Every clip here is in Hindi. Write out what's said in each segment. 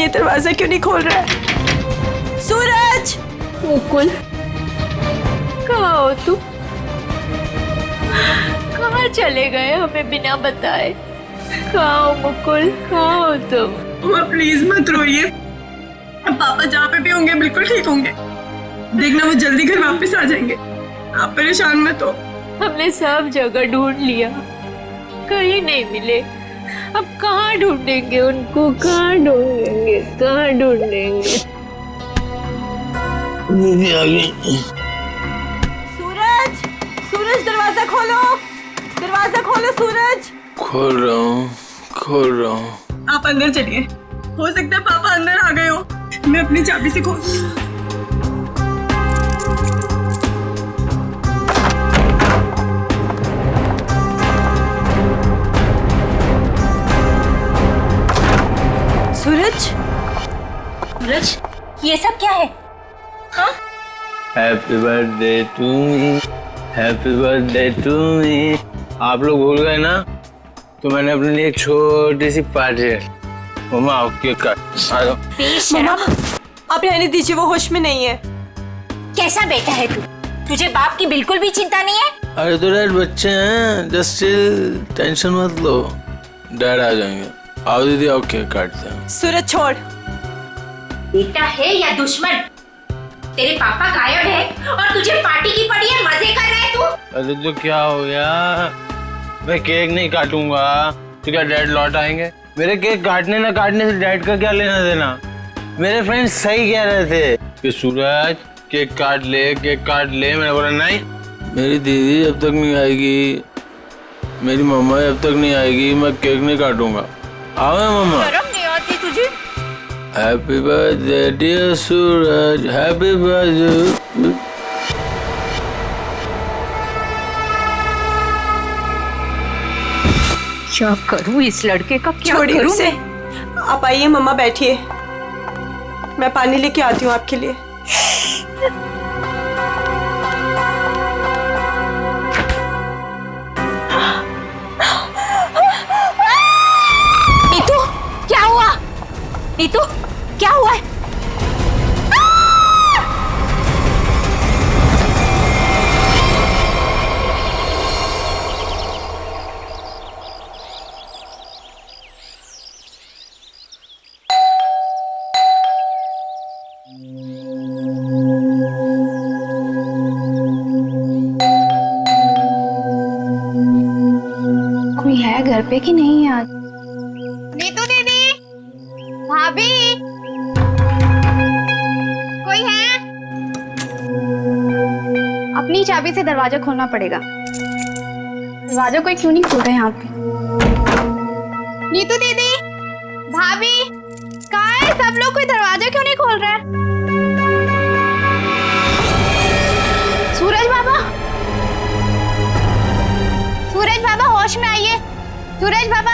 ये दरवाजा क्यों नहीं खोल रहा है? सूरज! मुकुल, कहाँ हो तुम? कहाँ चले गए हमें बिना बताए? कहाँ हो मुकुल, कहाँ हो तुम? अम्मा प्लीज मत रोइए, अब पापा जहाँ पे भी होंगे बिल्कुल ठीक होंगे। देखना वो जल्दी घर वापस आ जाएंगे, आप परेशान मत हो। हमने सब जगह ढूंढ लिया, कहीं नहीं मिले। अब कहाँ ढूंढेंगे उनको, कहाँ ढूंढेंगे, कहाँ ढूंढेंगे? सूरज! सूरज दरवाजा खोलो, दरवाजा खोलो सूरज! खोल रहा हूँ। आप अंदर चलिए, हो सकता है पापा अंदर आ गए हो। मैं अपनी चाबी से खोलती हूँ। सूरज! सूरज, ये सब क्या है? हाँ? Happy birthday to me, happy birthday to me. आप लोग भूल गए ना, तो मैंने अपने लिए एक छोटी सी पार्टी है। मम्मा आओ केक काट। आ जाओ। मम्मा आप रहने दीजिए, वो होश में नहीं है। कैसा बेटा है तू? तुझे बाप की बिल्कुल भी चिंता नहीं है? अरे तो डैड बच्चे हैं, जस्ट चिल, टेंशन मत लो, डैड आ जाएंगे। आओ दीदी आओ केक काटते हैं। सूरज छोड़। बेटा है या दुश्मन? तेरे पापा गायब है और तुझे पार्टी की पड़ी है, मजे कर रहा है तू? अरे तो क्या हो गया, मैं केक नहीं काटूंगा तो क्या डैड लौट आएंगे? मेरे केक काटने ना काटने से डैड का क्या लेना देना? मेरे फ्रेंड्स सही कह रहे थे कि सूरज केक काट ले, केक काट ले। मैंने बोला नहीं, मेरी दीदी जब तक नहीं आएगी, मेरी मम्मा जब तक नहीं आएगी, मैं केक नहीं काटूंगा। आओ मम्मा। शर्म नहीं आती तुझे? हैप्पी बर्थडे डियर सूरज, हैप्पी बर्थडे। क्या करूं इस लड़के का, क्या छोड़िए करूं? उसे। आप आइए मम्मा, बैठिए, मैं पानी लेके आती हूँ आपके लिए। नीतू, क्या हुआ? नीतू, क्या हुआ है? कोई है घर पे कि नहीं आज? नीतू दीदी, भाभी, कोई है? अपनी चाबी से दरवाजा खोलना पड़ेगा। दरवाजा कोई क्यों नहीं खोल रहा है यहाँ पे? नीतू दीदी, भाभी, कहाँ है सब लोग? कोई दरवाजा क्यों नहीं खोल रहा है? सूरज बाबा, सूरज बाबा होश में आइए। सूरज बाबा,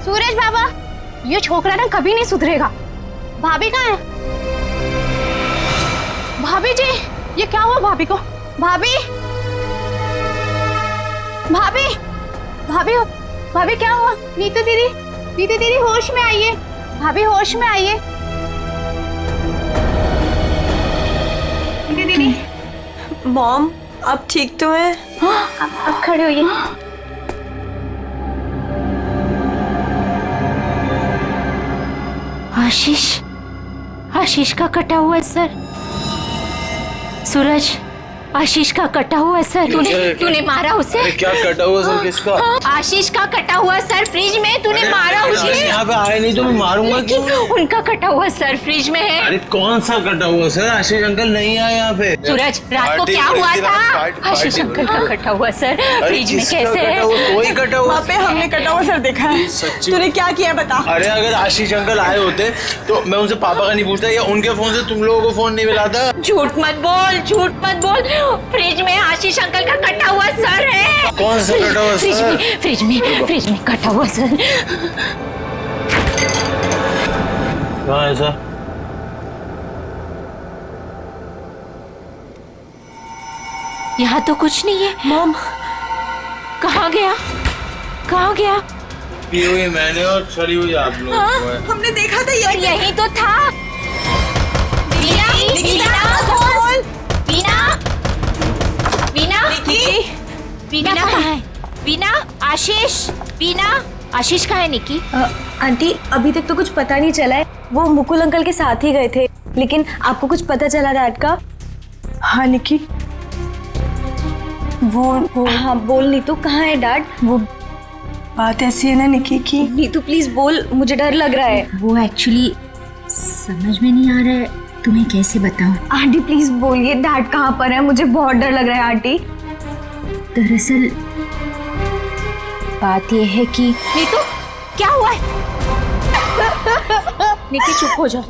सूरज बाबा, ये छोकरा ना कभी नहीं सुधरेगा। भाभी कहाँ है? भाभी जी, ये क्या हुआ भाभी को? भाभी, भाभी, भाभी, भाभी क्या हुआ? नीतू दीदी, नीतू दीदी होश में आइए। भाभी होश में आइए। नीतू दीदी, मॉम आप ठीक तो हैं? अब खड़े होइए। आशीष, आशीष का कटा हुआ है सर। सूरज, आशीष का कटा हुआ है सर। तूने मारा उसे? अरे क्या कटा हुआ सर किसका? आशीष का कटा हुआ सर फ्रिज में, तूने मारा उसे? यहाँ पे आए नहीं तो मैं मारूंगा क्यों? उनका कटा हुआ सर फ्रिज में है। अरे कौन सा कटा हुआ सर? आशीष अंकल नहीं आए यहाँ पे। सूरज, रात को क्या हुआ था? आशीष अंकल का कटा हुआ सर फ्रिज में कैसे है? कोई कटा हुआ? वहाँ पे हमने कटा हुआ सर देखा है। सच्ची? तूने क्या किया बता। अरे अगर आशीष अंकल आए होते तो मैं उनसे पापा का नहीं पूछता, या उनके फोन से तुम लोगों को फोन नहीं मिलाता। झूठ मत बोल, झूठ मत बोल। फ्रिज में आशीष अंकल का कटा हुआ सर है। कौन सा कटा हुआ फ्रिज सर? में, फ्रिज में कटा हुआ सर। कहाँ है सर? यहाँ तो कुछ नहीं है। मॉम कहाँ गया, कहाँ गया? पी हुई मैंने और सड़ी हुई आप लोग को है। हमने देखा था और यही तो था। वीना, वीना, वीना, वीना कहाँ है? वीना, आशीष, वीना, आशीष कहाँ है निकी? आंटी अभी तक तो कुछ पता नहीं चला है। वो मुकुल अंकल के साथ ही गए थे, लेकिन आपको कुछ पता चला डैड का? हाँ निकी, वो हाँ बोल नीतू, कहाँ है डैड? वो बात ऐसी है ना निकी की। नीतू प्लीज बोल, मुझे डर लग रहा है। वो एक्चुअली समझ में नहीं आ रहा है, तुम्हें कैसे बताऊं? आंटी प्लीज बोलिए डैड कहाँ पर है, मुझे बहुत डर लग रहा है आंटी। दरअसल बात यह है कि नीतू क्या हुआ है? निकी चुप हो जाओ।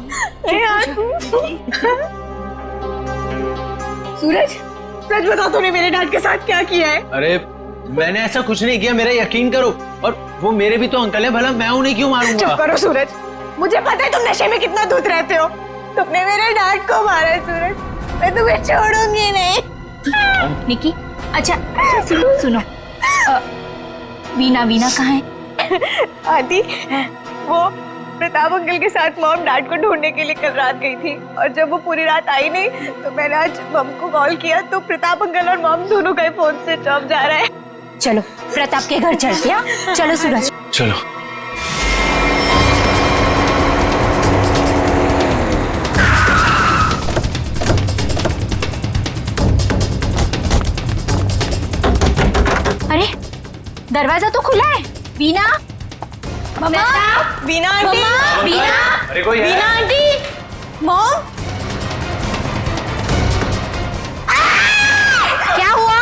सूरज, सच बता तूने मेरे डैड के साथ क्या किया है? अरे मैंने ऐसा कुछ नहीं किया, मेरा यकीन करो। और वो मेरे भी तो अंकल है, भला मैं उन्हें क्यों मारूंगा? चुप करो सूरज, मुझे पता है तुम नशे में कितना दूध रहते हो। तुमने मेरे डैड को मारा है सूरज, मैं तुम्हें छोड़ूंगी नहीं। निकी, अच्छा सुनो, वीना, वीना कहाँ है? आदि, वो प्रताप अंकल के साथ मॉम डैड को ढूंढने के लिए कल रात गई थी, और जब वो पूरी रात आई नहीं तो मैंने आज मॉम को कॉल किया तो प्रताप अंकल और मॉम दोनों का फोन स्विच ऑफ जा रहा है। चलो प्रताप के घर चलते हैं। चलो सूरज। चलो। अरे दरवाजा तो खुला है। वीना, मम्मा, वीना आंटी, वीना, अरे कोई है? Veena aunty, mom. क्या हुआ?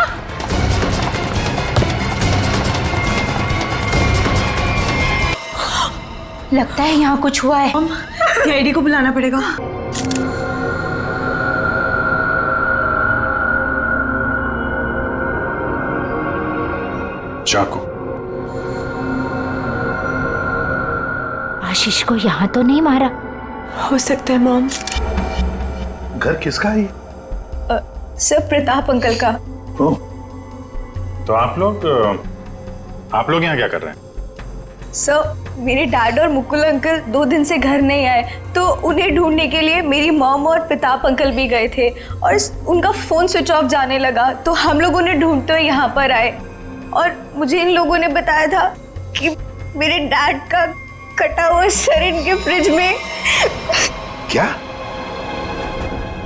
लगता है यहाँ कुछ हुआ है। सीआईडी को बुलाना पड़ेगा। चाकू। आशीष को यहाँ तो नहीं मारा? हो सकता है मॉम। घर किसका है? सर प्रताप अंकल का। ओह, तो आप लोग यहाँ क्या कर रहे हैं? सर मेरे डैड और मुकुल अंकल 2 दिन से घर नहीं आए, तो उन्हें ढूंढने के लिए मेरी मॉम और प्रताप अंकल भी गए थे, और उनका फोन स्विच ऑफ जाने लगा तो हम लोग उन्हें ढूंढते हुए यहाँ पर आए, और मुझे इन लोगों ने बताया था कि मेरे डैड का कटा हुआ सर इनके फ्रिज में। क्या?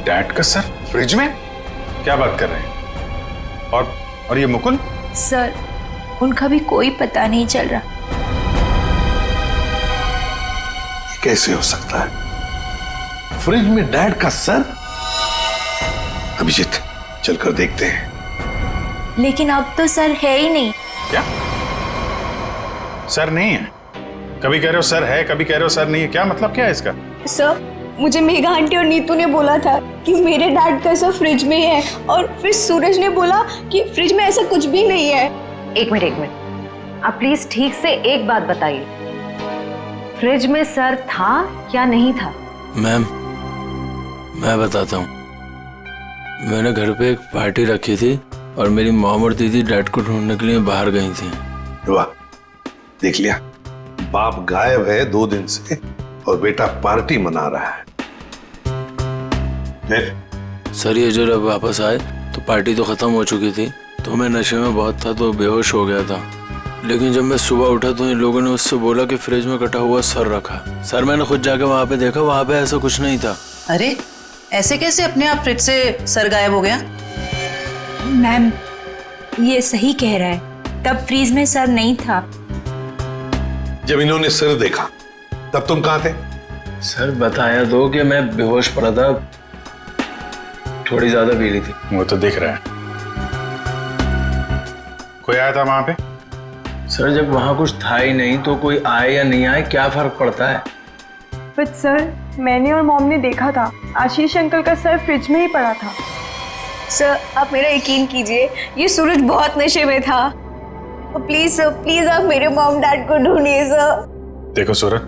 डैड का सर फ्रिज में? क्या बात कर रहे हैं? और ये मुकुल? सर उनका भी कोई पता नहीं चल रहा। कैसे हो सकता है? फ्रिज में डैड का सर? अभिजीत चलकर देखते हैं। लेकिन अब तो सर है ही नहीं। क्या? सर नहीं है? कभी कह रहे हो सर है, कभी कह रहे हो सर नहीं है, क्या मतलब क्या है इसका? सर मुझे मेघा आंटी और नीतू ने बोला था कि मेरे डैड का सर फ्रिज में है, और फिर सूरज ने बोला कि फ्रिज में ऐसा कुछ भी नहीं है। एक मिनट, आप प्लीज ठीक से एक बात बताइए, फ्रिज में सर था या नहीं था? मैम मैं बताता हूँ, मैंने घर पे एक पार्टी रखी थी और मेरी मॉम और दीदी डैड को ढूंढने के लिए बाहर गई थी। वाह, देख लिया, बाप गायब है 2 दिन से और बेटा पार्टी मना रहा है। फिर सर ये जब वापस आए तो पार्टी तो खत्म हो चुकी थी, तो मैं नशे में बहुत था तो बेहोश हो गया था। लेकिन जब मैं सुबह उठा तो इन लोगों ने उससे बोला कि फ्रिज में कटा हुआ सर रखा। सर मैंने खुद जाके वहाँ पे देखा, वहाँ पे ऐसा कुछ नहीं था। अरे ऐसे कैसे अपने आप फ्रिज से सर गायब हो गया? मैम ये सही कह रहा है, तब फ्रीज में सर नहीं था। जब इन्होंने सर देखा तब तुम कहाँ थे? सर बताया दो कि मैं बेहोश पड़ा था, थोड़ी ज्यादा पी ली थी। वो तो दिख रहा है। कोई आया था वहां पे? सर जब वहाँ कुछ था ही नहीं तो कोई आए या नहीं आए क्या फर्क पड़ता है? बट सर मैंने और मॉम ने देखा था आशीष अंकल का सर फ्रिज में ही पड़ा था। सर आप मेरा यकीन कीजिए, ये सूरज बहुत नशे में था। प्लीज सर, प्लीज आप मेरे मॉम डैड को ढूंढिए सर। देखो सूरज,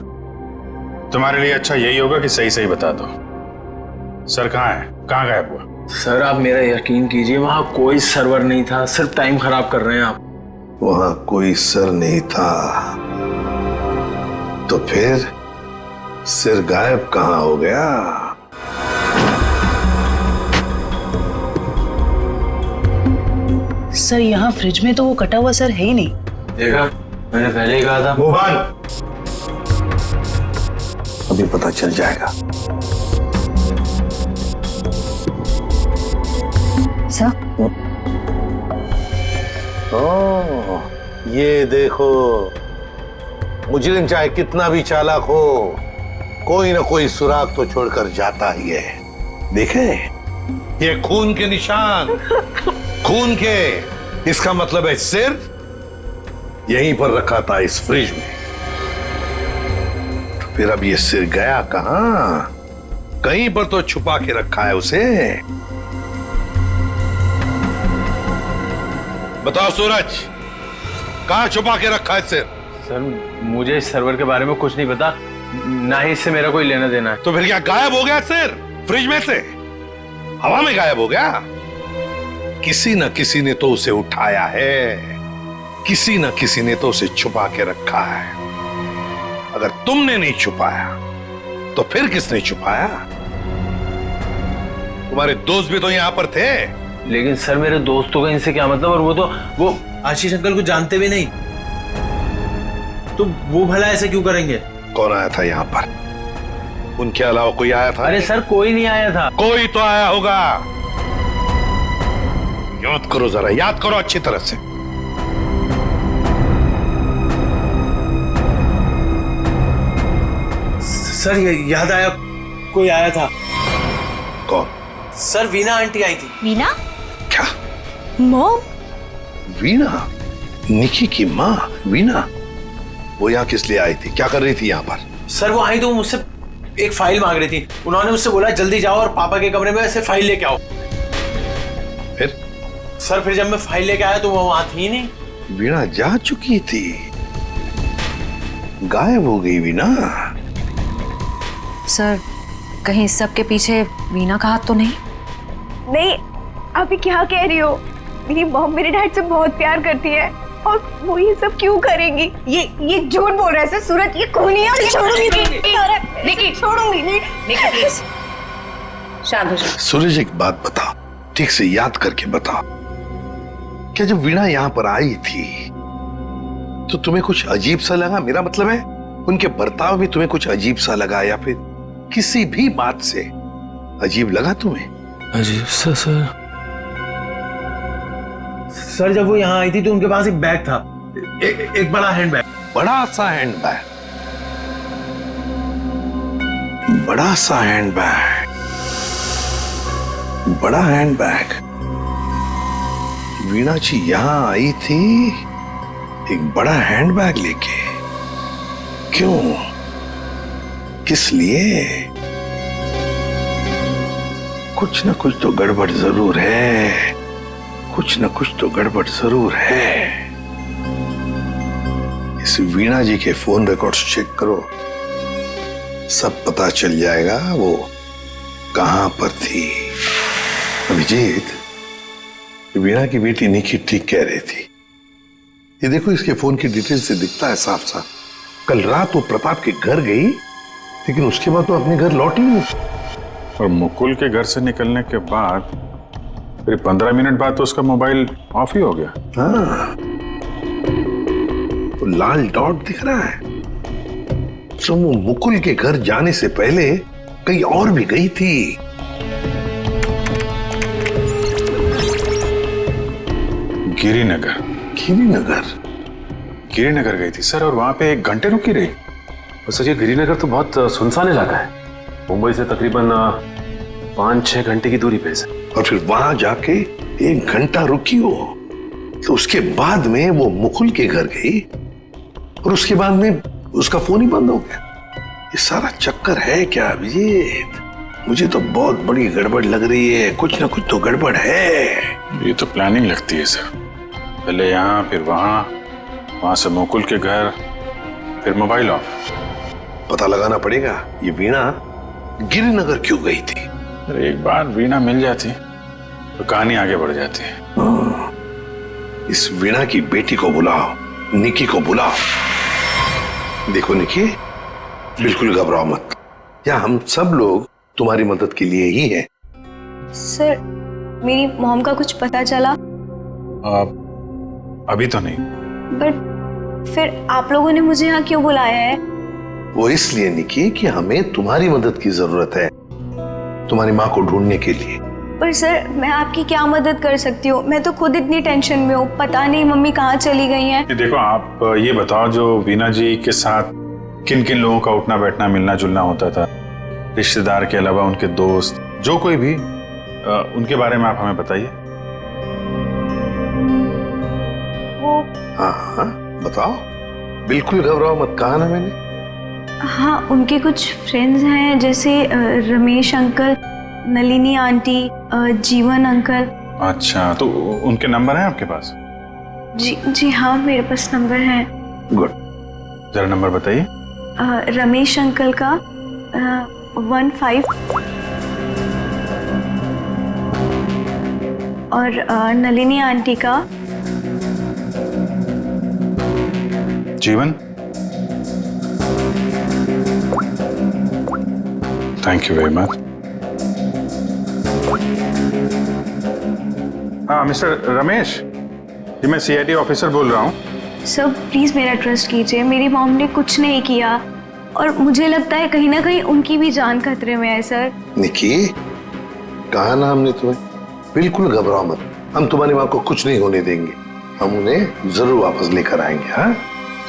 तुम्हारे लिए अच्छा यही होगा कि सही सही बता दो, सर कहाँ है, कहाँ गायब हुआ? सर आप मेरा यकीन कीजिए, वहाँ कोई सर्वर नहीं था, सिर्फ टाइम खराब कर रहे हैं आप। वहां कोई सर नहीं था, तो फिर सिर गायब कहां हो गया? सर यहाँ फ्रिज में तो वो कटा हुआ सर है ही नहीं। देखा, मैंने पहले ही कहा था। मोहन, अभी पता चल जाएगा। सर ओह, ये देखो, मुजरिम चाहे कितना भी चालाक हो, कोई ना कोई सुराग तो छोड़कर जाता ही है। देखे, ये खून के निशान, खून के। इसका मतलब है सिर यहीं पर रखा था, इस फ्रिज में। तो फिर अब ये सिर गया कहां? कहीं पर तो छुपा के रखा है उसे। बताओ सूरज, कहां छुपा के रखा है सिर? सर, मुझे इस सर्वर के बारे में कुछ नहीं पता, ना ही इससे मेरा कोई लेना देना है। तो फिर क्या गायब हो गया सिर फ्रिज में से? हवा में गायब हो गया? किसी न किसी ने तो उसे उठाया है, किसी न किसी ने तो उसे छुपा के रखा है। अगर तुमने नहीं छुपाया तो फिर किसने छुपाया? तुम्हारे दोस्त भी तो यहां पर थे। लेकिन सर, मेरे दोस्तों का इनसे क्या मतलब? और वो आशीष अंकल को जानते भी नहीं, तो वो भला ऐसे क्यों करेंगे? कौन आया था यहाँ पर? उनके अलावा कोई आया था? अरे सर, कोई नहीं आया था। कोई तो आया होगा। याद करो जरा, याद करो अच्छी तरह से। सर, याद आया, कोई आया था। कौन? सर, वीना आंटी आई थी। वीना? क्या? मॉम? वीना? निकी की माँ वीना? वो यहाँ किस लिए आई थी? क्या कर रही थी यहाँ पर? सर, वो आई तो मुझसे एक फाइल मांग रही थी। उन्होंने मुझसे बोला जल्दी जाओ और पापा के कमरे में ऐसे फाइल लेके आओ। फिर? सर, फिर जब मैं फाइल लेके आया तो वो वहां थी ही नहीं। वीणा जा चुकी थी, गायब हो गई वीणा। सर, कहीं इस सब के पीछे वीना का हाथ तो नहीं? नहीं, आप ये क्या कह रही हो? मेरी मॉम मेरे डैड से बहुत प्यार करती है और वो ये सब क्यों करेंगी? ये झूठ बोल रहा है सर। सूरज, ये खूनी है और ये छोड़ूंगी नहीं, छोड़ूंगी नहीं। शांत हो जाओ। सूरज, एक बात बताओ, ठीक से याद करके बताओ, क्या जब वीणा यहाँ पर आई थी तो तुम्हें कुछ अजीब सा लगा? मेरा मतलब है, उनके बर्ताव में तुम्हें कुछ अजीब सा लगा, या फिर किसी भी बात से अजीब लगा तुम्हें? अजीब सा? सर, जब वो यहाँ आई थी तो उनके पास एक बैग था, एक बड़ा हैंड बैग। बड़ा सा हैंड बैग? बड़ा सा हैंड बैग? बड़ा हैंड बैग? वीणा जी यहां आई थी एक बड़ा हैंड बैग लेके? क्यों? किस लिए? कुछ ना कुछ तो गड़बड़ जरूर है, कुछ ना कुछ तो गड़बड़ जरूर है। इस वीणा जी के फोन रिकॉर्ड्स चेक करो, सब पता चल जाएगा वो कहां पर थी। अभिजीत, वीणा की बेटी निकी ठीक कह रही थी। ये देखो, इसके फोन की डिटेल से दिखता है साफ साफ, कल रात वो प्रताप के घर गई, लेकिन उसके बाद तो अपने घर लौटी नहीं। और मुकुल के घर से निकलने के बाद फिर 15 मिनट बाद तो उसका मोबाइल ऑफ ही हो गया। हाँ, तो लाल डॉट दिख रहा है, तो वो मुकुल के घर जाने से पहले कहीं और भी गई थी। गिरिनगर? गिरिनगर गई थी सर, और वहां पे 1 घंटे रुकी रही। और सर, ये गिरिनगर तो बहुत सुनसान इलाका है, मुंबई से तकरीबन 5-6 घंटे की दूरी पे है। और फिर वहां जाके 1 घंटा रुकी हो, तो उसके बाद में वो मुकुल के घर गई और उसके बाद में उसका फोन ही बंद हो गया। ये सारा चक्कर है क्या अभिजीत? मुझे तो बहुत बड़ी गड़बड़ लग रही है, कुछ ना कुछ तो गड़बड़ है। ये तो प्लानिंग लगती है सर, पहले यहाँ फिर वहां से मुकुल के घर, फिर मोबाइल ऑफ। पता लगाना पड़ेगा ये वीणा गिरिनगर क्यों गई थी। अरे एक बार वीणा मिल जाती तो कहानी आगे बढ़ जाती है। इस वीणा की बेटी को बुलाओ, निकी को बुलाओ। देखो निकी, बिल्कुल घबराओ मत, या हम सब लोग तुम्हारी मदद के लिए ही हैं। सर मेरी मॉम का कुछ पता चला? अभी तो नहीं। बट फिर आप लोगों ने मुझे यहाँ क्यों बुलाया है? वो इसलिए निकी कि हमें तुम्हारी मदद की जरूरत है, तुम्हारी माँ को ढूंढने के लिए। पर सर मैं आपकी क्या मदद कर सकती हूँ? मैं तो खुद इतनी टेंशन में हूँ, पता नहीं मम्मी कहाँ चली गई हैं। ये देखो, आप ये बताओ, जो वीना जी के साथ किन किन लोगों का उठना बैठना मिलना जुलना होता था, रिश्तेदार के अलावा उनके दोस्त, जो कोई भी, उनके बारे में आप हमें बताइए। वो हाँ हाँ बताओ, बिल्कुल घबराओ मत, कहा ना मैंने। हाँ, उनके कुछ फ्रेंड्स हैं, जैसे रमेश अंकल, नलिनी आंटी, जीवन अंकल। अच्छा, तो उनके नंबर हैं आपके पास? जी हाँ, मेरे पास नंबर है। गुड, जरा नंबर बताइए। रमेश अंकल का 15 और नलिनी आंटी का जीवन। Thank you very much. हाँ मिस्टर रमेश, जी मैं CID ऑफिसर बोल रहा हूँ। सर प्लीज मेरा ट्रस्ट कीजिए, मेरी मॉम ने कुछ नहीं किया और मुझे लगता है कहीं ना कहीं उनकी भी जान खतरे में है। सर निकी, कहा ना हमने तुम्हें, बिल्कुल घबराओ मत, हम तुम्हारी माँ को कुछ नहीं होने देंगे, हम उन्हें जरूर वापस लेकर आएंगे। हाँ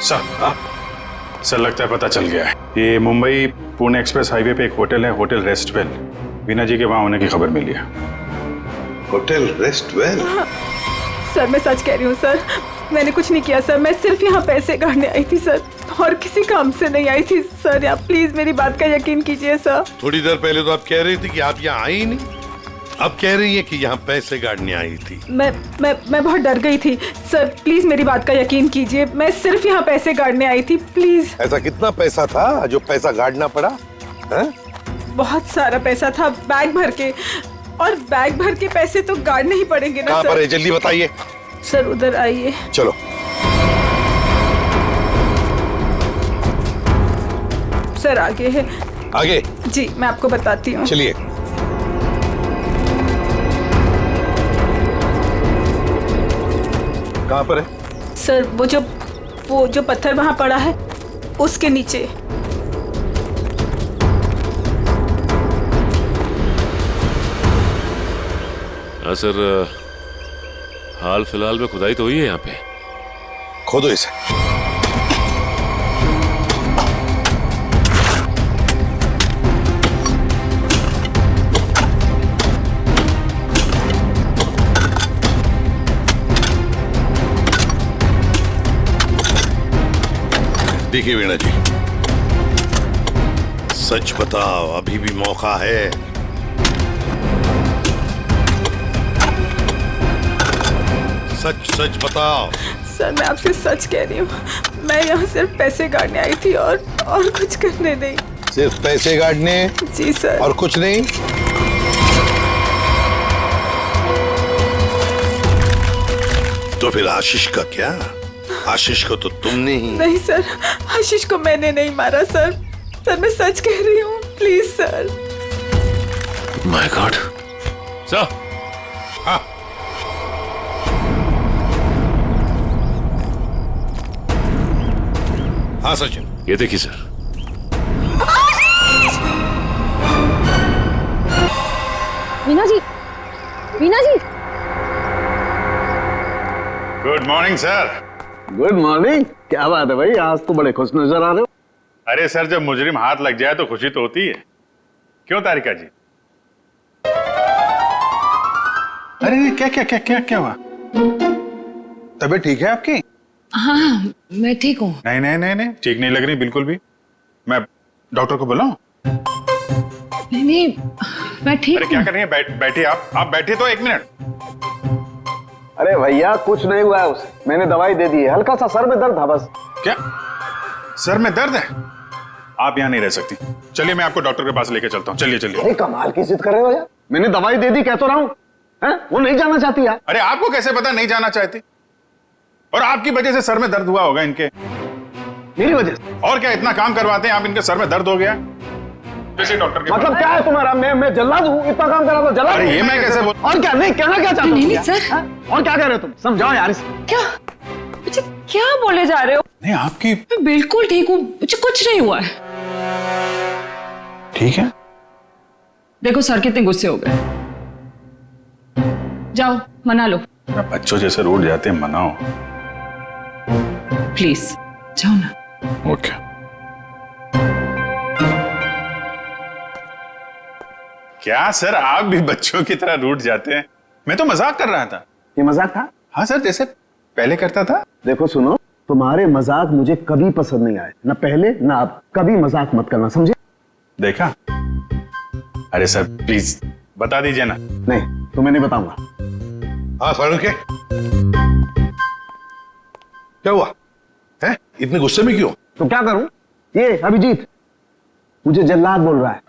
सर लगता है पता चल गया है। ये मुंबई पुणे एक्सप्रेस हाईवे पे एक होटल है, होटल रेस्टवेल। वीना जी के वहां होने की खबर मिली है। होटल रेस्टवेल? सर मैं सच कह रही हूँ सर, मैंने कुछ नहीं किया सर, मैं सिर्फ यहाँ पैसे काटने आई थी सर, और किसी काम से नहीं आई थी सर। आप प्लीज मेरी बात का यकीन कीजिए सर। थोड़ी देर पहले तो आप कह रही थी कि आप यहाँ आई ही नहीं, अब कह रही है कि यहाँ पैसे गाड़ने आई थी। मैं बहुत डर गई थी सर, प्लीज मेरी बात का यकीन कीजिए, मैं सिर्फ यहाँ पैसे गाड़ने आई थी, प्लीज। ऐसा कितना पैसा था जो पैसा गाड़ना पड़ा? है? बहुत सारा पैसा था, बैग भर के, और बैग भर के पैसे तो गाड़ने ही पड़ेंगे ना कहाँ सर। पर है, जल्दी बताइए। सर उधर आइए। चलो। सर आगे है। आगे? जी मैं आपको बताती हूँ। चलिए। कहाँ पर है? सर वो जो पत्थर वहां पड़ा है उसके नीचे। हाँ सर, हाल फिलहाल में खुदाई तो हुई है यहाँ पे। खोदो इसे। देखिए वीणा जी, सच बताओ, अभी भी मौका है। सच बताओ। सर मैं आपसे सच कह रही हूँ, मैं यहाँ सिर्फ पैसे गाड़ने आई थी और कुछ करने नहीं। सिर्फ पैसे गाड़ने? जी सर। और कुछ नहीं? तो फिर आशीष का क्या? आशीष को तो तुमने ही। नहीं सर, आशीष को मैंने नहीं मारा सर, मैं सच कह रही हूँ, please sir. My god. Sir. हाँ हाँ सचिन, ये देखिए sir. Veena ji, Veena ji. Good morning sir. Good morning. क्या बात है भाई, आज तो बड़े खुश नजर आ रहे हो। अरे सर, जब मुजरिम हाथ लग जाए तो खुशी तो होती है, क्यों तारिका जी? अरे क्या हुआ? तबीयत ठीक है आपकी? हाँ मैं ठीक हूँ। नहीं, ठीक नहीं लग रही बिल्कुल भी। मैं डॉक्टर को बुलाऊं? नहीं मैं ठीक। अरे क्या कर रही है? बैठिए आप बैठिए तो 1 मिनट। अरे भैया कुछ नहीं हुआ है उसे, मैंने दवाई दे दी है, हल्का सा सर में दर्द था बस। क्या सर में दर्द है? आप यहाँ नहीं रह सकती, चलिए मैं आपको डॉक्टर के पास लेके चलता हूँ। चलिए। कमाल की जिद कर रहे हो यार, मैंने दवाई दे दी, कह तो रहा हूँ। वो नहीं जाना चाहती यार। अरे आपको कैसे पता नहीं जाना चाहती? और आपकी वजह से सर में दर्द हुआ होगा इनके। मेरी वजह से। और क्या इतना काम करवाते हैं आप, इनके सर में दर्द हो गया जैसे डॉक्टर के मतलब क्या है तुम्हारा? मैं जल्लाद हूँ, इतना काम करा तो जल्लाद? अरे ये मैं कैसे बोल? और क्या? नहीं कहना क्या चाहते हो? नहीं सर। और क्या कह रहे हो तुम? समझाओ यार इसे। क्या मुझे क्या बोले जा रहे हो? नहीं आपकी मैं बिल्कुल ठीक हूँ, मुझे कुछ नहीं हुआ है। ठीक है। देखो सर कितने गुस्से हो गए। जाओ मना लो बच्चों जैसे रोड जाते हैं, मनाओ प्लीज, जाओ ना। ओके। क्या सर आप भी बच्चों की तरह रूठ जाते हैं? मैं तो मजाक कर रहा था। ये मजाक था? हाँ सर, जैसे पहले करता था। देखो सुनो, तुम्हारे मजाक मुझे कभी पसंद नहीं आए, ना पहले ना अब। कभी मजाक मत करना, समझे? देखा? अरे सर प्लीज बता दीजिए ना। नहीं, तुम्हें नहीं बताऊंगा। हाँ सारुण के क्या हुआ है? इतने गुस्से में क्यों? तो क्या करूं? ये अभिजीत मुझे जल्लाद बोल रहा है।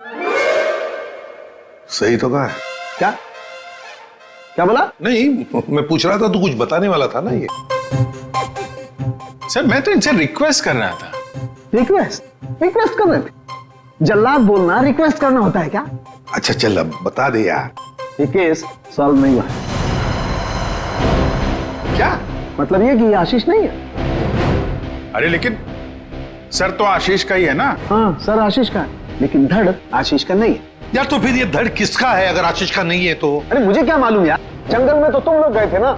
सही तो कहा है। क्या क्या बोला? नहीं, मैं पूछ रहा था, तू कुछ बताने वाला था ना। ये सर मैं तो इनसे रिक्वेस्ट कर रहा था। रिक्वेस्ट कर रहे थे? जल्लाद बोलना रिक्वेस्ट करना होता है क्या? अच्छा चल अब बता दे यार। ये केस सॉल्व नहीं हुआ है। क्या मतलब ये कि ये आशीष नहीं है। अरे लेकिन सर तो आशीष का ही है ना। हाँ सर आशीष का है, लेकिन धड़ आशीष का नहीं है। यार तो फिर ये धड़ किसका है अगर आशीष का नहीं है तो? अरे मुझे क्या मालूम यार, जंगल में तो तुम लोग गए थे ना।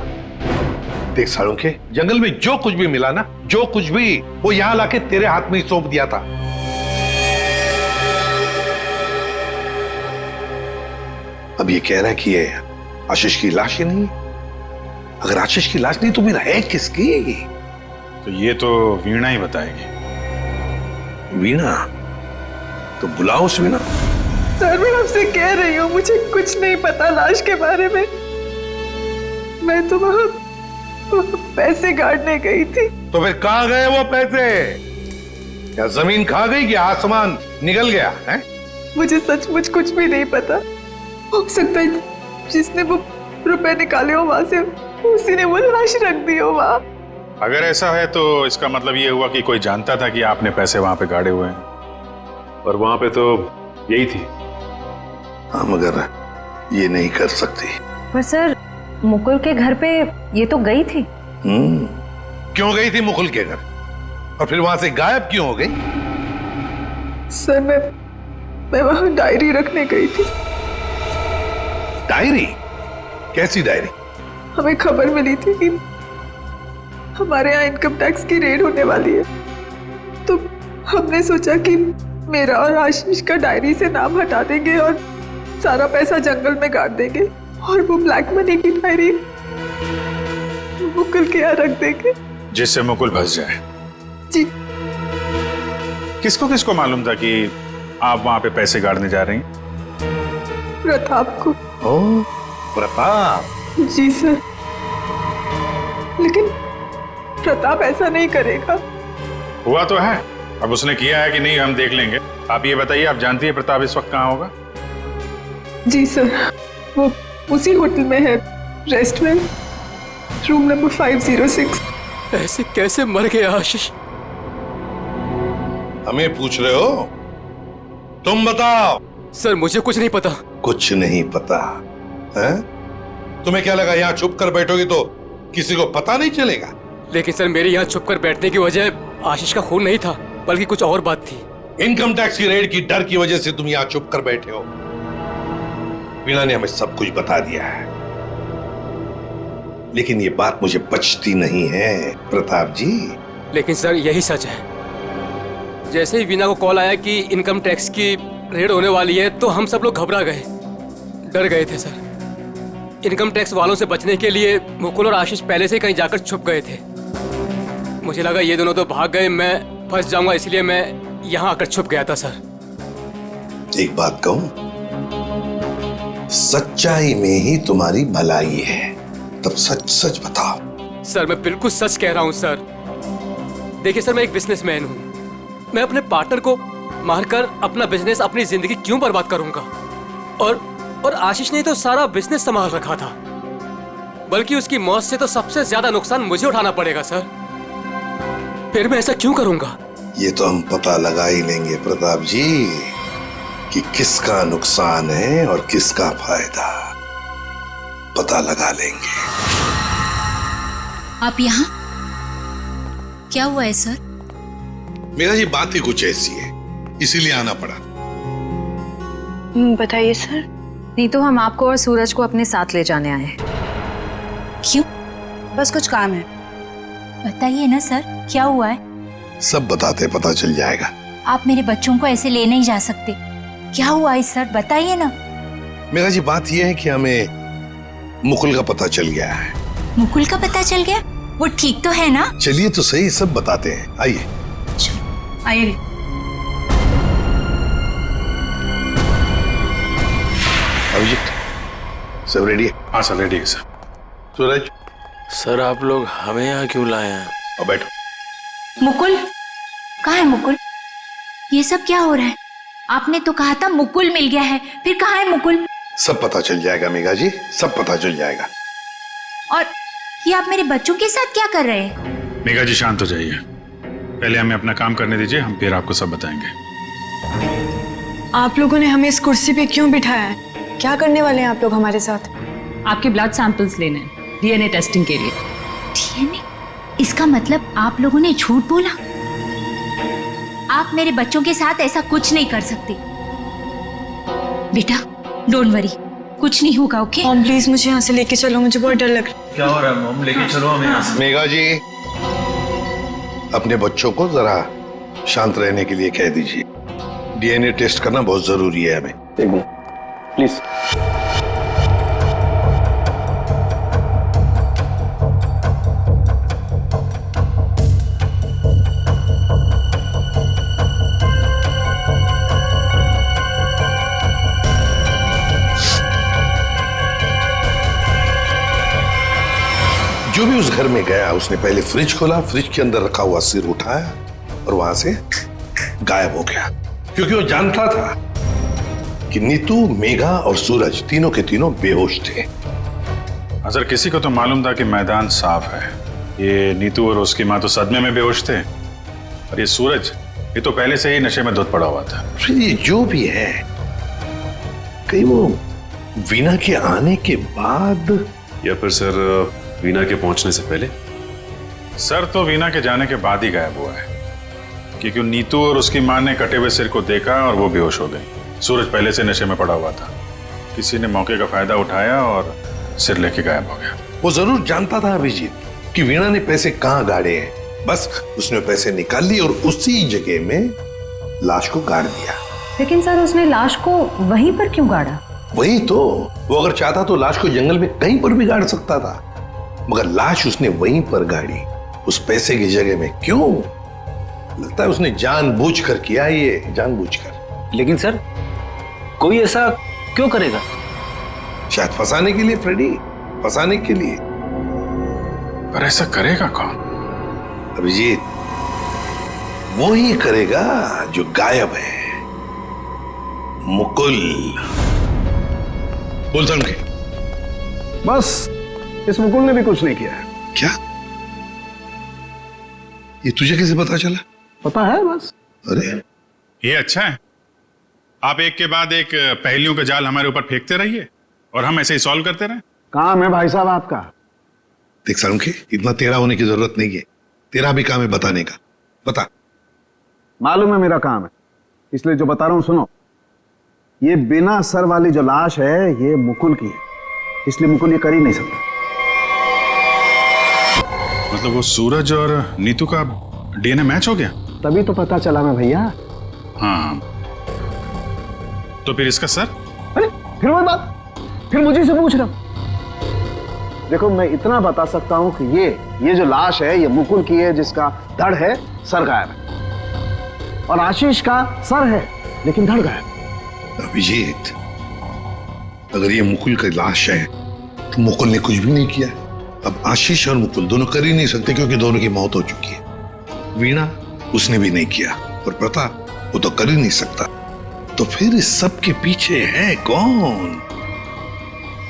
देख सारुण के, जंगल में जो कुछ भी मिला ना, जो कुछ भी, वो यहाँ लाके तेरे हाथ में ही सौंप दिया था। अब ये कह रहा है कि ये आशीष की लाश ही नहीं है। अगर आशीष की लाश नहीं तो फिर है किसकी? तो ये तो वीणा ही बताएगी। वीणा? तो बुलाओ उस वीणा। सर मैं आपसे कह रही हूँ, मुझे कुछ नहीं पता लाश के बारे में। मैं तो वहाँ पैसे काटने गई थी। तो फिर कहाँ गए वो पैसे? क्या जमीन खा गई कि आसमान निकल गया है? मुझे सचमुच कुछ भी नहीं पता। हो सकता है जिसने वो रुपए निकाले हो वहां से, उसी ने वो लाश रख दी हो वहां। अगर ऐसा है तो इसका मतलब ये हुआ कि कोई जानता था कि आपने पैसे वहां पे गाड़े हुए हैं, और वहां पे तो यही थी। हाँ मगर ये नहीं कर सकती। पर सर मुकुल के घर पे ये तो गई थी। क्यों गई थी मुकुल के घर? और फिर वहां से गायब क्यों हो गई? सर मैं वहां डायरी रखने गई थी। डायरी? कैसी डायरी? हमें खबर मिली थी कि हमारे यहाँ इनकम टैक्स की रेड होने वाली है, तो हमने सोचा कि मेरा और आशीष का डायरी से नाम हटा देंगे और सारा पैसा जंगल में गाड़ देंगे, और वो ब्लैक मनी की डायरी मुकुल के यहाँ रख देंगे, जिससे मुकुल बच जाए। जी। किसको किसको मालूम था कि आप वहां पे पैसे गाड़ने जा रही हैं? प्रताप को। ओह प्रताप? जी सर, लेकिन प्रताप ऐसा नहीं करेगा। हुआ तो है, अब उसने किया है कि नहीं हम देख लेंगे। आप ये बताइए, आप जानती है प्रताप इस वक्त कहाँ होगा? जी सर, वो उसी होटल में है, रेस्टोरेंट, रूम नंबर 506। ऐसे कैसे मर गया आशीष? हमें पूछ रहे हो? तुम बताओ। सर मुझे कुछ नहीं पता। कुछ नहीं पता है? तुम्हें क्या लगा यहाँ छुप कर बैठोगी तो किसी को पता नहीं चलेगा? लेकिन सर मेरे यहाँ छुप कर बैठने की वजह आशीष का खून नहीं था, बल्कि कुछ और बात थी। इनकम टैक्स की रेड की डर की वजह से तुम यहाँ छुप कर बैठे हो। वीणा ने हमें सब कुछ बता दिया है, लेकिन ये बात मुझे बचती नहीं है प्रताप जी। लेकिन सर यही सच है। जैसे ही वीणा को कॉल आया कि इनकम टैक्स की रेड होने वाली है, तो हम सब लोग घबरा गए, डर गए थे सर। इनकम टैक्स वालों से बचने के लिए मुकुल और आशीष पहले से कहीं जाकर छुप गए थे। मुझे लगा ये दोनों तो भाग गए, मैं फंस जाऊंगा, इसलिए मैं यहाँ आकर छुप गया था सर। एक बात कहूं, सच्चाई में ही तुम्हारी भलाई है, तब सच सच बताओ। सर मैं बिल्कुल सच कह रहा हूँ सर। देखिए सर, मैं एक बिजनेसमैन हूँ। मैं अपने पार्टनर को मारकर अपना बिजनेस, अपनी जिंदगी क्यों बर्बाद करूंगा? और आशीष ने तो सारा बिजनेस संभाल रखा था, बल्कि उसकी मौत से तो सबसे ज्यादा नुकसान मुझे उठाना पड़ेगा सर। फिर मैं ऐसा क्यों करूंगा? ये तो हम पता लगा ही लेंगे प्रताप जी कि किसका नुकसान है और किसका फायदा। पता लगा लेंगे। आप यहाँ? क्या हुआ है सर? मेरा जी बात ही कुछ ऐसी है, इसीलिए आना पड़ा। बताइए सर। नीतू, हम आपको और सूरज को अपने साथ ले जाने आए हैं। क्यों? बस कुछ काम है। बताइए ना सर, क्या हुआ है? सब बताते पता चल जाएगा। आप मेरे बच्चों को ऐसे ले नहीं जा सकते। क्या हुआ है सर, बताइए ना। मेरा जी बात यह है कि हमें मुकुल का पता चल गया है। मुकुल का पता चल गया? वो ठीक तो है ना? चलिए तो सही, सब बताते हैं, आइए। आइए। अभिजीत, सब रेडी है? हाँ सर, रेडी है सर। सूरज। सर आप लोग हमें यहाँ क्यों लाए हैं? अब बैठो। मुकुल कहाँ है? मुकुल, ये सब क्या हो रहा है? आपने तो कहा था मुकुल मिल गया है, फिर कहाँ है मुकुल? सब पता चल जाएगा मेघा जी, सब पता चल जाएगा। और ये आप मेरे बच्चों के साथ क्या कर रहे हैं? मेघा जी शांत हो जाइए, पहले हमें अपना काम करने दीजिए, हम फिर आपको सब बताएंगे। आप लोगों ने हमें इस कुर्सी पे क्यों बिठाया है? क्या करने वाले हैं आप लोग हमारे साथ? आपके ब्लड सैंपल्स लेने हैं डीएनए टेस्टिंग के लिए। डीएनए? इसका मतलब आप लोगों ने झूठ बोला? आप मेरे बच्चों के साथ ऐसा कुछ नहीं कर सकते। बेटा डोंट वरी, कुछ नहीं होगा, ओके? मॉम प्लीज मुझे यहाँ से लेके चलो, मुझे बहुत डर लग रहा है। क्या हो रहा है मॉम? लेके चलो हमें यहाँ से। मेघा जी, अपने बच्चों को जरा शांत रहने के लिए कह दीजिए। डीएनए टेस्ट करना बहुत जरूरी है हमें। एक मिनट प्लीज। जो भी उस घर में गया उसने पहले फ्रिज खोला, फ्रिज के अंदर रखा हुआ सिर उठाया और वहां से गायब हो गया, क्योंकि वो जानता था कि नीतू, मेघा और सूरज तीनों के तीनों बेहोश थे। सर किसी को तो मालूम था कि मैदान साफ है। ये नीतू और उसकी माँ तो सदमे में बेहोश थे, और ये सूरज, ये तो पहले से ही नशे में धुत पड़ा हुआ था। फिर ये जो भी है, कहीं वो वीना के आने के बाद या फिर सर वीना के पहुंचने से पहले? सर तो वीना के जाने के बाद ही गायब हुआ है, क्योंकि नीतू और उसकी माँ ने कटे हुए सिर को देखा और वो बेहोश हो गई। सूरज पहले से नशे में पड़ा हुआ था, किसी ने मौके का फायदा उठाया और सिर लेके गायब हो गया। वो जरूर जानता था अभिजीत कि वीणा ने पैसे कहाँ गाड़े हैं, बस उसने पैसे निकाल लिए और उसी जगह में लाश को गाड़ दिया। लेकिन सर उसने लाश को वहीं पर क्यों गाड़ा? वही तो, वो अगर चाहता तो लाश को जंगल में कहीं पर भी गाड़ सकता था, मगर लाश उसने वहीं पर गाड़ी, उस पैसे की जगह में। क्यों? लगता है उसने जानबूझकर किया, ये जानबूझकर। लेकिन सर कोई ऐसा क्यों करेगा? शायद फंसाने के लिए फ्रेडी, फंसाने के लिए। पर ऐसा करेगा कौन? अभिजीत, वो ही करेगा जो गायब है, मुकुल। बोल समझे? बस इस मुकुल ने भी कुछ नहीं किया है। क्या? ये तुझे कैसे पता चला? पता है बस। अरे ये अच्छा है, आप एक के बाद एक पहेलियों का जाल हमारे ऊपर फेंकते रहिए और हम ऐसे ही सॉल्व करते रहे। काम है भाई साहब आपका। देख सालुंखे, इतना टेढ़ा होने की जरूरत नहीं है, तेरा भी काम है बताने का। बता। मालूम है मेरा काम है, इसलिए जो बता रहा हूं सुनो। ये बिना सर वाली जो लाश है ये मुकुल की है, इसलिए मुकुल ये कर ही नहीं सकता। मतलब वो सूरज और नीतू का डीएनए मैच हो गया? तभी तो पता चला ना भैया। हाँ, तो फिर इसका सर? अरे फिर वही बात, फिर मुझे से पूछ रहा। देखो मैं इतना बता सकता हूं कि ये जो लाश है ये मुकुल की है, जिसका धड़ है, सर गायब है, और आशीष का सर है लेकिन धड़ गायब। अभिजीत, अगर ये मुकुल की लाश है तो मुकुल ने कुछ भी नहीं किया। अब आशीष और मुकुल दोनों कर ही नहीं सकते, क्योंकि दोनों की मौत हो चुकी है। वीणा, उसने भी नहीं किया, और प्रताप, वो तो कर ही नहीं सकता। तो फिर इस सब के पीछे है कौन?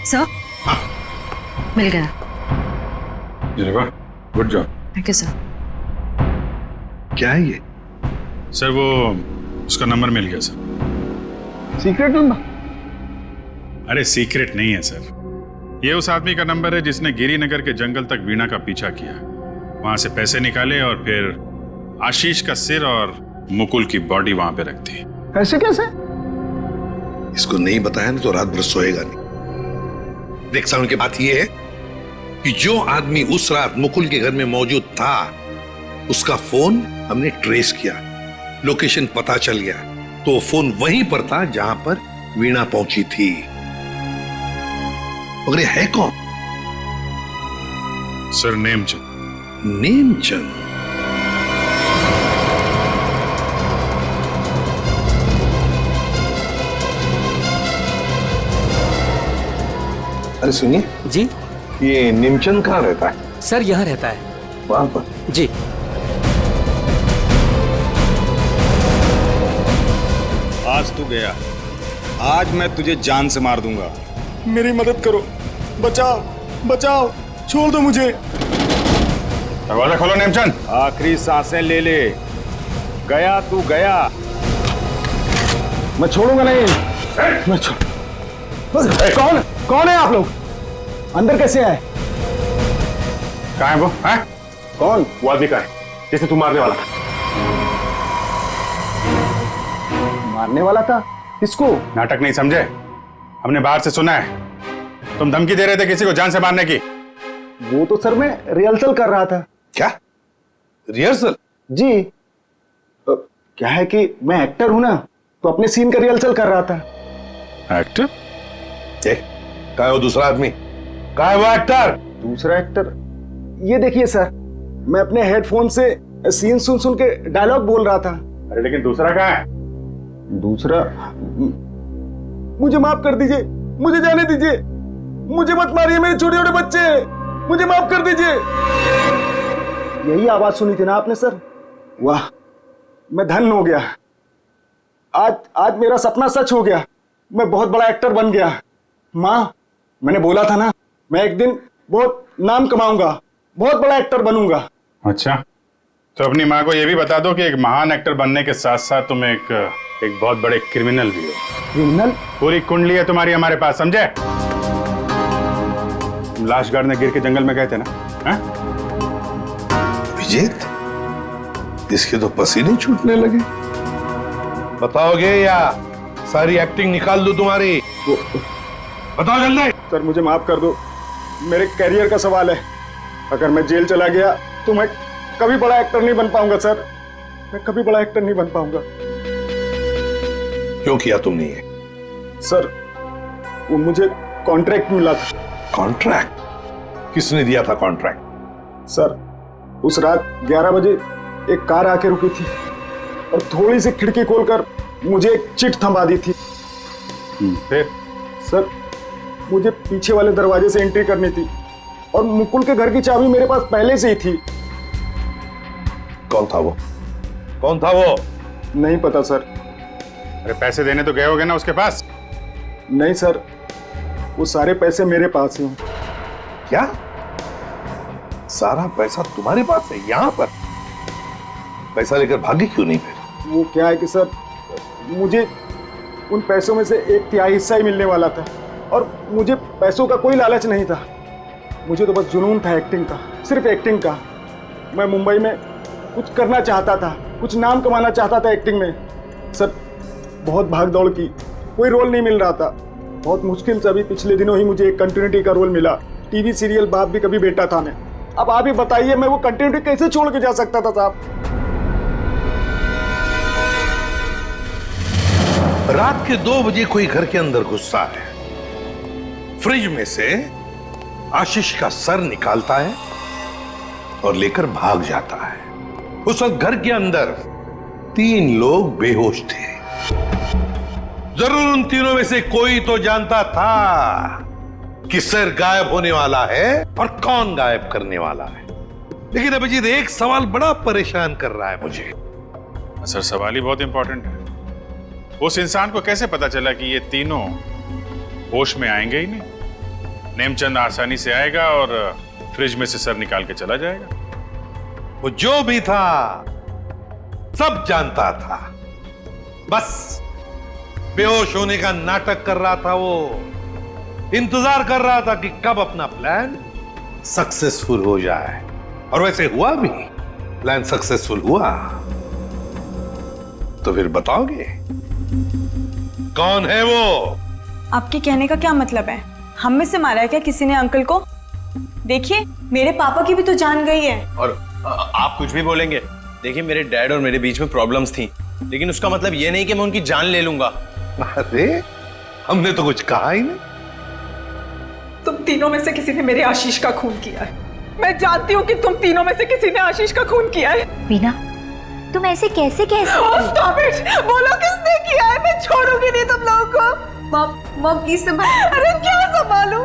सर मिल गया। अरे वाह, good job. Thank you sir. क्या है ये? सर वो उसका नंबर मिल गया सर। Secret number? अरे सीक्रेट नहीं है सर, ये उस आदमी का नंबर है जिसने गिरिनगर के जंगल तक वीणा का पीछा किया, वहां से पैसे निकाले और फिर आशीष का सिर और मुकुल की बॉडी वहां पे रख दी। कैसे कैसे? इसको नहीं बताया ना तो रात भर सोएगा नहीं। देख सामने की बात यह है कि जो आदमी उस रात मुकुल के घर में मौजूद था उसका फोन हमने ट्रेस किया, लोकेशन पता चल गया, तो फोन वहीं पर था जहां पर वीणा पहुंची थी। मगर ये है कौन? सर नेमचंद। नेमचंद? अरे सुनिए जी, ये नेमचंद कहाँ रहता है? सर यहाँ रहता है। वहां पर? जी। आज तू गया, आज मैं तुझे जान से मार दूंगा। मेरी मदद करो, बचाओ बचाओ, छोड़ दो मुझे। दरवाजा खोलो नेमचंद। आखिरी सांसें ले ले, गया तू गया। मैं छोड़ूंगा नहीं। मैं छोड़। कौन कौन है आप लोग? अंदर कैसे आए? कहाँ है वो? है? कौन? वो आदमी का है जिसे तू मारने वाला था। मारने वाला था? किसको? नाटक नहीं समझे, हमने बाहर से सुना है तुम धमकी दे रहे थे किसी को जान से मारने की। वो तो सर मैं रिहर्सल कर रहा था। क्या रिहर्सल? जी, क्या है कि मैं एक्टर हूं ना, तो अपने सीन का रिहर्सल कर रहा था। एक्टर? कहाँ है वो दूसरा आदमी? कहाँ है वो एक्टर? दूसरा एक्टर? ये देखिए सर, मैं अपने हेडफोन से सीन सुन सुन के डायलॉग बोल रहा था। अरे लेकिन दूसरा कहाँ है? दूसरा? मुझे माफ कर दीजिए, मुझे जाने दीजिए, मुझे मत मारिए, मेरे छोटे छोटे बच्चे हैं, मुझे माफ कर दीजिए। यही आवाज सुनी थी ना आपने सर? वाह, मैं धन्य हो गया। आज मेरा सपना सच हो गया, मैं बहुत बड़ा एक्टर बन गया। माँ, मैंने बोला था ना, मैं एक दिन बहुत नाम कमाऊंगा, बहुत बड़ा एक्टर बनूंगा। अच्छा, तो अपनी माँ को यह भी बता दो कि एक महान एक्टर बनने के साथ साथ तुम एक बहुत बड़े क्रिमिनल भी हो। क्रिमिनल? पूरी कुंडली है तुम्हारी हमारे पास, समझे? लाश गाड़ने गिर के जंगल में गए थे ना? है? विजेत, इसके तो पसीने छूटने लगे। बताओगे या सारी एक्टिंग निकाल दो तुम्हारी? बताओ जल्दी। सर मुझे माफ कर दो, मेरे करियर का सवाल है। अगर मैं जेल चला गया तो मैं कभी बड़ा एक्टर नहीं बन पाऊंगा सर, मैं कभी बड़ा एक्टर नहीं बन पाऊंगा। क्यों किया तुमने ये? सर वो मुझे कॉन्ट्रैक्ट मिला था। कॉन्ट्रैक्ट? किसने दिया था कॉन्ट्रैक्ट? सर उस रात 11 बजे एक कार आके रुकी थी और थोड़ी सी खिड़की खोलकर मुझे एक चिट थमा दी थी। फिर? सर मुझे पीछे वाले दरवाजे से एंट्री करनी थी और मुकुल के घर की चाबी मेरे पास पहले से ही थी। कौन था वो? कौन था वो? नहीं पता सर। अरे पैसे देने तो गए होगे ना उसके पास? नहीं सर, वो सारे पैसे मेरे पास हैं। क्या? सारा पैसा तुम्हारे पास है? यहाँ पर पैसा लेकर भागी क्यों नहीं फिर? वो क्या है कि सर, मुझे उन पैसों में से 1/3 हिस्सा ही मिलने वाला था और मुझे पैसों का कोई लालच नहीं था। मुझे तो बस जुनून था एक्टिंग का, सिर्फ एक्टिंग का। मैं मुंबई में कुछ करना चाहता था, कुछ नाम कमाना चाहता था एक्टिंग में। सर बहुत भाग दौड़ की, कोई रोल नहीं मिल रहा था। बहुत मुश्किल से अभी पिछले दिनों ही मुझे एक कंटिन्यूटी का रोल मिला। टीवी सीरियल बाप भी कभी बेटा था मैं। अब आप ही बताइए, मैं वो कंटिन्यूटी कैसे छोड़ के जा सकता था साहब? रात के 2 बजे कोई घर के अंदर घुसता है, फ्रिज में से आशीष का सर निकालता है और लेकर भाग जाता है। उस वक्त घर के अंदर 3 लोग बेहोश थे। जरूर उन तीनों में से कोई तो जानता था कि सर गायब होने वाला है और कौन गायब करने वाला है। लेकिन अभिजीत, एक सवाल बड़ा परेशान कर रहा है मुझे। सर सवाल ही बहुत इंपॉर्टेंट है। उस इंसान को कैसे पता चला कि ये तीनों होश में आएंगे ही नहीं? नेमचंद आसानी से आएगा और फ्रिज में से सर निकाल के चला जाएगा। वो जो भी था, सब जानता था, बस बेहोश होने का नाटक कर रहा था। वो इंतजार कर रहा था कि कब अपना प्लान सक्सेसफुल हो जाए, और वैसे हुआ भी। प्लान सक्सेसफुल हुआ तो फिर बताओगे कौन है वो? आपके कहने का क्या मतलब है? हम में से मारा है क्या किसी ने अंकल को? देखिए, मेरे पापा की भी तो जान गई है। और आप कुछ भी बोलेंगे, देखिए मेरे डैड और मेरे बीच में प्रॉब्लम्स थी, लेकिन उसका मतलब ये नहीं कि मैं उनकी जान ले लूंगा। अरे हमने तो कुछ कहा ही नहीं। तुम तीनों में से किसी ने मेरे आशीष का खून किया है। मैं जानती हूँ कि तुम तीनों में से किसी ने आशीष का खून किया है। वीना, तुम ऐसे कैसे कह सकती हो? बोलो किसने किया है? मैं छोड़ूंगी नहीं तुम लोगों को। मॉम प्लीज संभाल। अरे क्या संभालूं?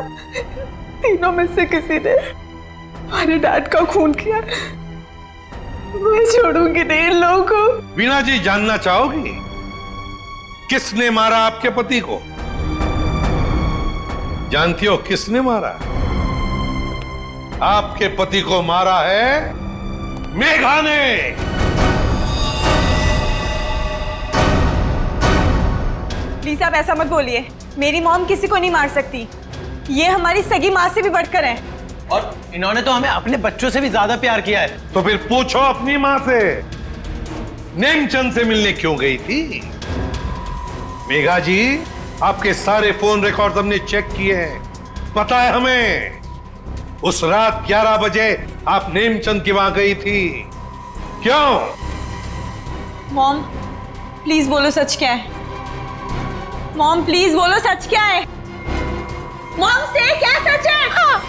तीनों में से किसी ने हमारे डैड का खून किया। मैं छोड़ूंगी नहीं इन लोगों को। वीणा जी, जानना चाहोगी किसने मारा आपके पति को? जानती हो किसने मारा? आपके पति को मारा है मेघा ने। प्लीज आप ऐसा मत बोलिए। मेरी मॉम किसी को नहीं मार सकती। ये हमारी सगी माँ से भी बढ़कर है। और इन्होंने तो हमें अपने बच्चों से भी ज्यादा प्यार किया है। तो फिर पूछो अपनी माँ से, नेमचंद से मिलने क्यों गई थी? मेघा जी, आपके सारे फोन रिकॉर्ड हमने चेक किए हैं। पता है हमें, उस रात 11 बजे आप नेमचंद की वहां गई थी। क्यों? मॉम प्लीज बोलो सच क्या है। मॉम प्लीज बोलो सच क्या है। मॉम से क्या सच है? हाँ,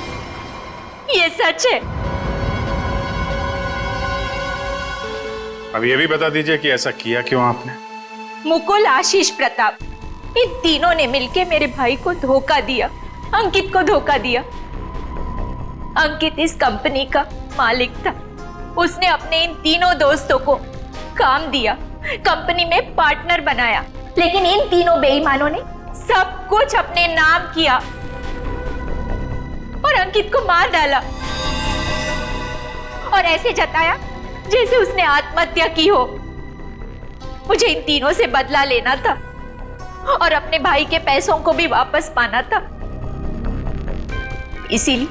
ये सच है। अब ये भी बता दीजिए कि ऐसा किया क्यों आपने? मुकुल, आशीष, प्रताप, इन तीनों ने मिलकर मेरे भाई को धोखा दिया, अंकित को धोखा दिया। अंकित इस कंपनी का मालिक था। उसने अपने इन तीनों दोस्तों को काम दिया, कंपनी में पार्टनर बनाया, लेकिन इन तीनों बेईमानों ने सब कुछ अपने नाम किया और अंकित को मार डाला और ऐसे जताया जैसे उसने आत्महत्या की हो। मुझे इन तीनों से बदला लेना था और अपने भाई के पैसों को भी वापस पाना था। इसीलिए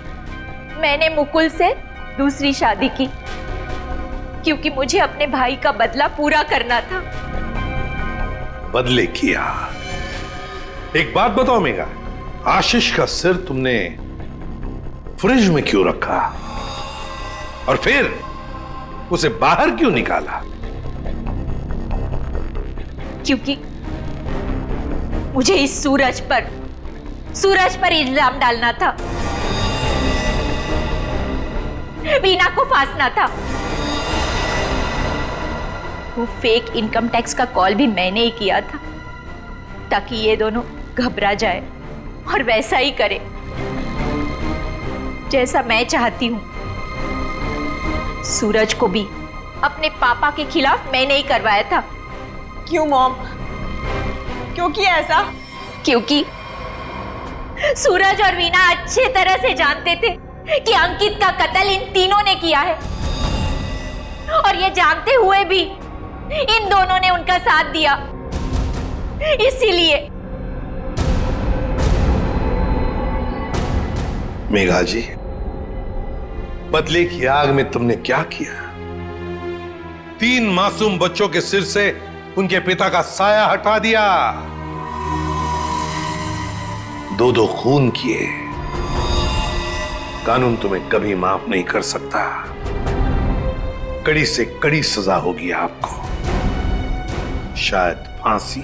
मैंने मुकुल से दूसरी शादी की, क्योंकि मुझे अपने भाई का बदला पूरा करना था। बदले किया। एक बात बताओ मेघा, आशीष का सिर तुमने फ्रिज में क्यों रखा और फिर उसे बाहर क्यों निकाला? क्योंकि मुझे इस सूरज पर इल्जाम डालना था, वीना को फांसना था। वो फेक इनकम टैक्स का कॉल भी मैंने ही किया था, ताकि ये दोनों घबरा जाए और वैसा ही करे जैसा मैं चाहती हूं। सूरज को भी अपने पापा के खिलाफ मैंने ही करवाया था। क्यों मॉम? क्यों किया ऐसा? क्योंकि सूरज और वीना अच्छे तरह से जानते थे कि अंकित का कत्ल इन तीनों ने किया है, और ये जानते हुए भी इन दोनों ने उनका साथ दिया। इसीलिए मेघा जी, बदले की आग में तुमने क्या किया? 3 मासूम बच्चों के सिर से उनके पिता का साया हटा दिया, 2 खून किए। कानून तुम्हें कभी माफ नहीं कर सकता। कड़ी से कड़ी सजा होगी आपको, शायद फांसी।